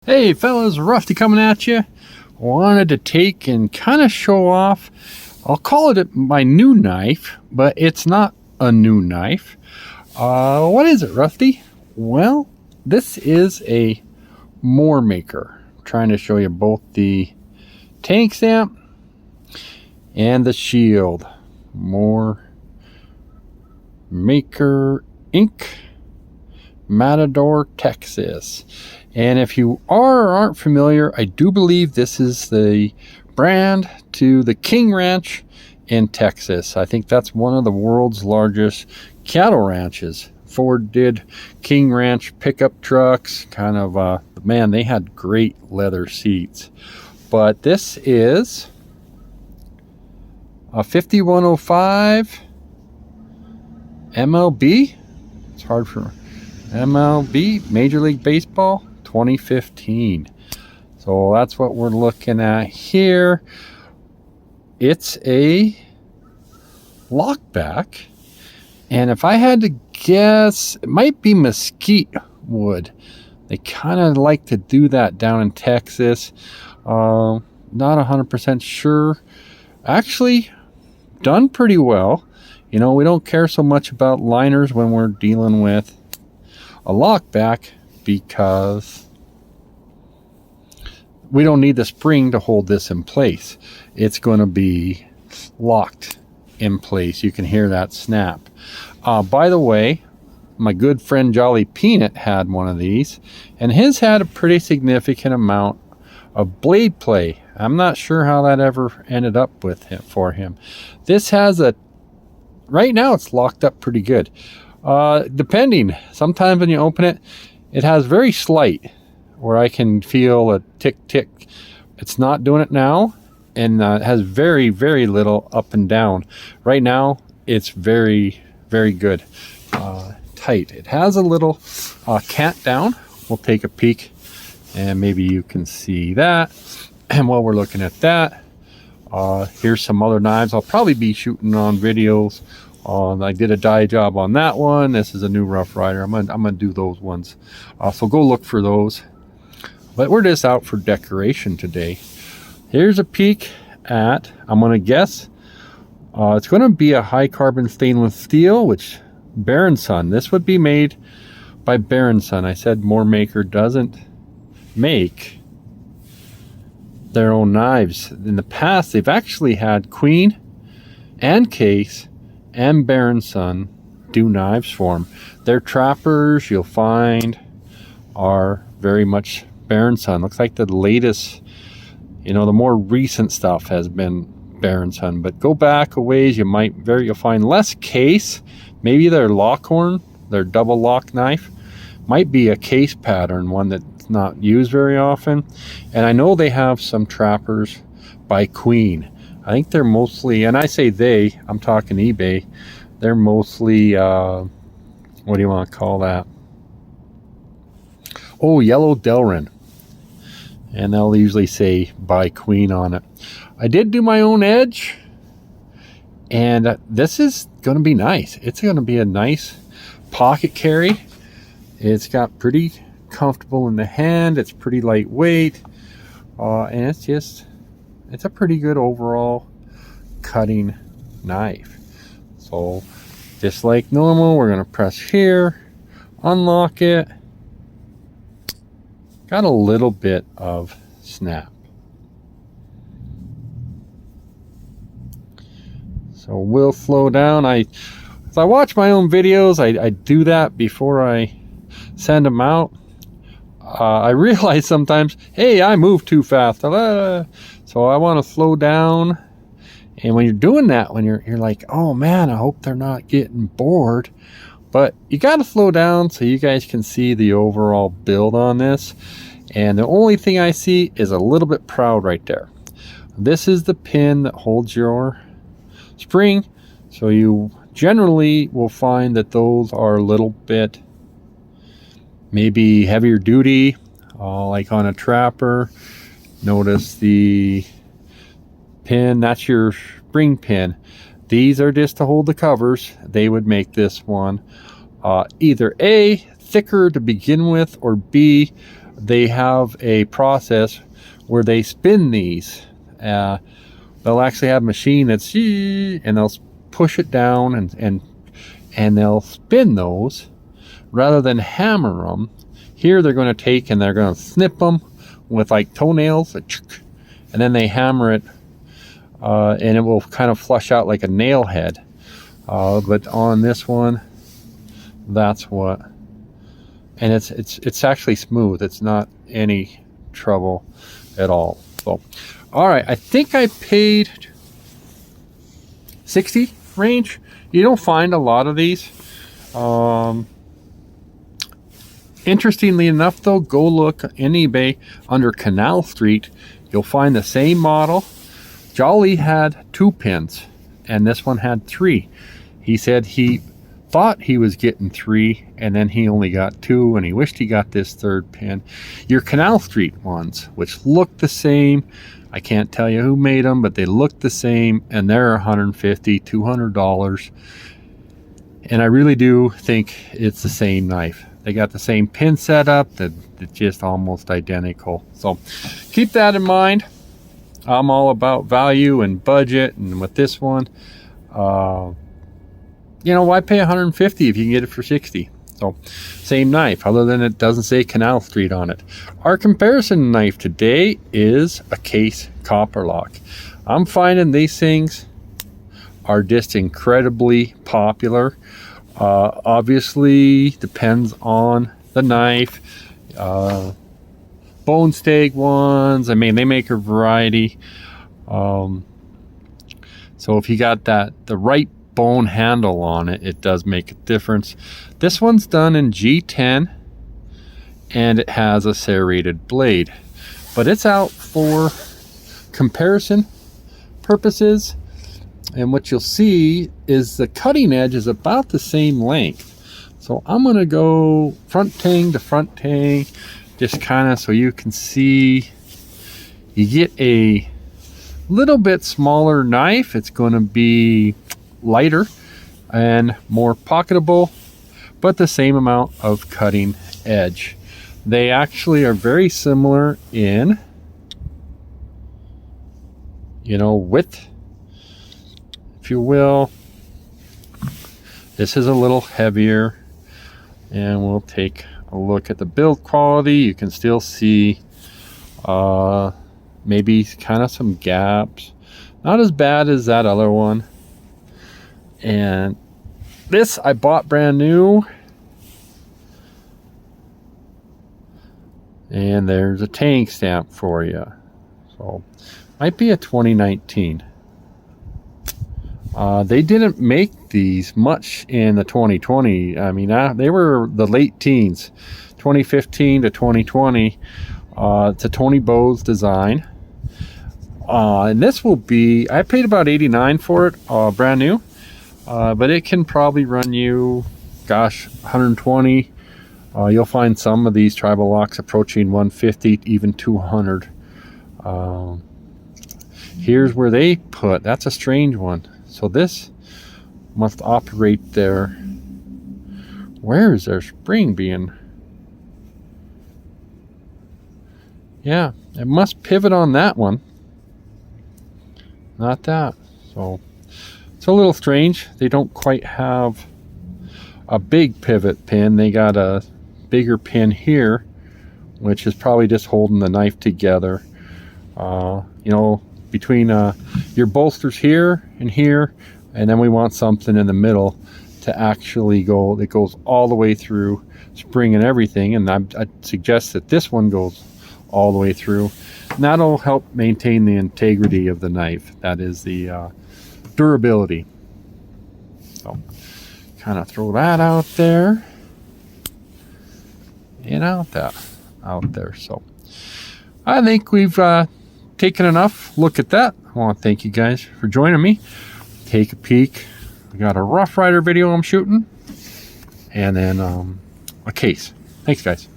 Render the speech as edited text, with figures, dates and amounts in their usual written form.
Hey fellas, Rusty coming at you. Wanted to take and kind of show off, I'll call it my new knife, but it's not a new knife. What is it, Rusty? Well, this is a more maker. I'm trying to show you both the tank stamp and the shield. More Maker Inc. Matador, Texas. And if you are or aren't familiar, I do believe this is the brand to the King Ranch in Texas. I think that's one of the world's largest cattle ranches. Ford did King Ranch pickup trucks, kind of, man, they had great leather seats. But this is a 5105 MLB. It's hard for MLB, Major League Baseball 2015. So that's what we're looking at here. It's a Lockback, and if I had to guess, it might be mesquite wood. They kind of like to do that down in Texas. Not 100% sure. Actually, done pretty well. You know, we don't care so much about liners when we're dealing with a Lockback, because we don't need the spring to hold this in place. It's going to be locked in place. You can hear that snap. By the way, my good friend Jolly Peanut had one of these, and his had a pretty significant amount of blade play. I'm not sure how that ever ended up with him for him. This has a, right now it's locked up pretty good. Depending, sometimes when you open it, it has very slight, where I can feel a tick tick. It's not doing it now, and it has very, very little up and down. Right now, it's very, very good. Tight. It has a little cant down. We'll take a peek, and maybe you can see that. And while we're looking at that, here's some other knives. I'll probably be shooting on videos. I did a dye job on that one. This is a new Rough Rider. I'm gonna do those ones. So go look for those. But we're just out for decoration today. Here's a peek at, I'm gonna guess, it's gonna be a high carbon stainless steel, which Son. This would be made by Son. I said More Maker doesn't make their own knives. In the past, they've actually had Queen and Case and Son do knives for them. Their trappers, you'll find, are very much Son. Looks like the latest, you know, the more recent stuff has been Son. But go back a ways, you'll find less Case. Maybe their Lockhorn, their double lock knife, might be a Case pattern, one that's not used very often. And I know they have some trappers by Queen. I think they're mostly, and I say they, I'm talking eBay, they're mostly, what do you want to call that? Oh, yellow Delrin. And they'll usually say by Queen on it. I did do my own edge, and this is going to be nice. It's going to be a nice pocket carry. It's got pretty comfortable in the hand. It's pretty lightweight, and it's a pretty good overall cutting knife. So just like normal, we're going to press here, unlock it. Got a little bit of snap. So we'll slow down. As I watch my own videos, I do that before I send them out. I realize sometimes, hey, I move too fast. So I want to slow down. And when you're doing that, when you're like, oh man, I hope they're not getting bored. But you got to slow down so you guys can see the overall build on this. And the only thing I see is a little bit proud right there. This is the pin that holds your spring. So you generally will find that those are a little bit maybe heavier duty, like on a trapper. Notice the pin, that's your spring pin. These are just to hold the covers. They would make this one either A, thicker to begin with, or B, they have a process where they spin these. They'll actually have a machine that's, and they'll push it down and they'll spin those rather than hammer them. Here they're going to take and they're going to snip them with like toenails, and then they hammer it, and it will kind of flush out like a nail head. But on this one, that's what, and it's actually smooth. It's not any trouble at all. So, all right, I think I paid 60 range. You don't find a lot of these. Interestingly enough, though, go look in eBay under Canal Street. You'll find the same model. Jolly had 2 pins, and this one had 3. He said he thought he was getting 3, and then he only got 2, and he wished he got this 3rd pin. Your Canal Street ones, which look the same, I can't tell you who made them, but they look the same, and they're $150, $200. And I really do think it's the same knife. They got the same pin setup, that's just almost identical. So keep that in mind. I'm all about value and budget, and with this one, you know, why pay $150 if you can get it for $60? So same knife, other than it doesn't say Canal Street on it. Our comparison knife today is a Case Copper Lock. I'm finding these things are just incredibly popular. Obviously depends on the knife. Bone stag ones, I mean, they make a variety. So if you got the right bone handle on it, it does make a difference. This one's done in G10, and it has a serrated blade, but it's out for comparison purposes. And what you'll see is the cutting edge is about the same length. So I'm going to go front tang to front tang, just kind of so you can see. You get a little bit smaller knife. It's going to be lighter and more pocketable, but the same amount of cutting edge. They actually are very similar in, you know, width, if you will. This is a little heavier, and we'll take a look at the build quality. You can still see maybe kind of some gaps. Not as bad as that other one. And this I bought brand new, and there's a tang stamp for you. So might be a 2019. They didn't make these much in the 2020. I mean, they were the late teens, 2015 to 2020. It's a Tony Bowes design. And this will be, I paid about $89 for it, brand new. But it can probably run you, gosh, $120. You'll find some of these tribal locks approaching $150, even $200. Here's where they put, that's a strange one. So this must operate there. Where is their spring being? Yeah, it must pivot on that one. Not that. So it's a little strange. They don't quite have a big pivot pin. They got a bigger pin here, which is probably just holding the knife together. You know, between your bolsters here, and then we want something in the middle to actually go, that goes all the way through, spring and everything. And I'd suggest that this one goes all the way through. And that'll help maintain the integrity of the knife. That is the durability. So kind of throw that out there and out there. So I think we've taken enough look at that. I want to thank you guys for joining me. Take a peek. We got a Rough Rider video I'm shooting, and then a case. Thanks, guys.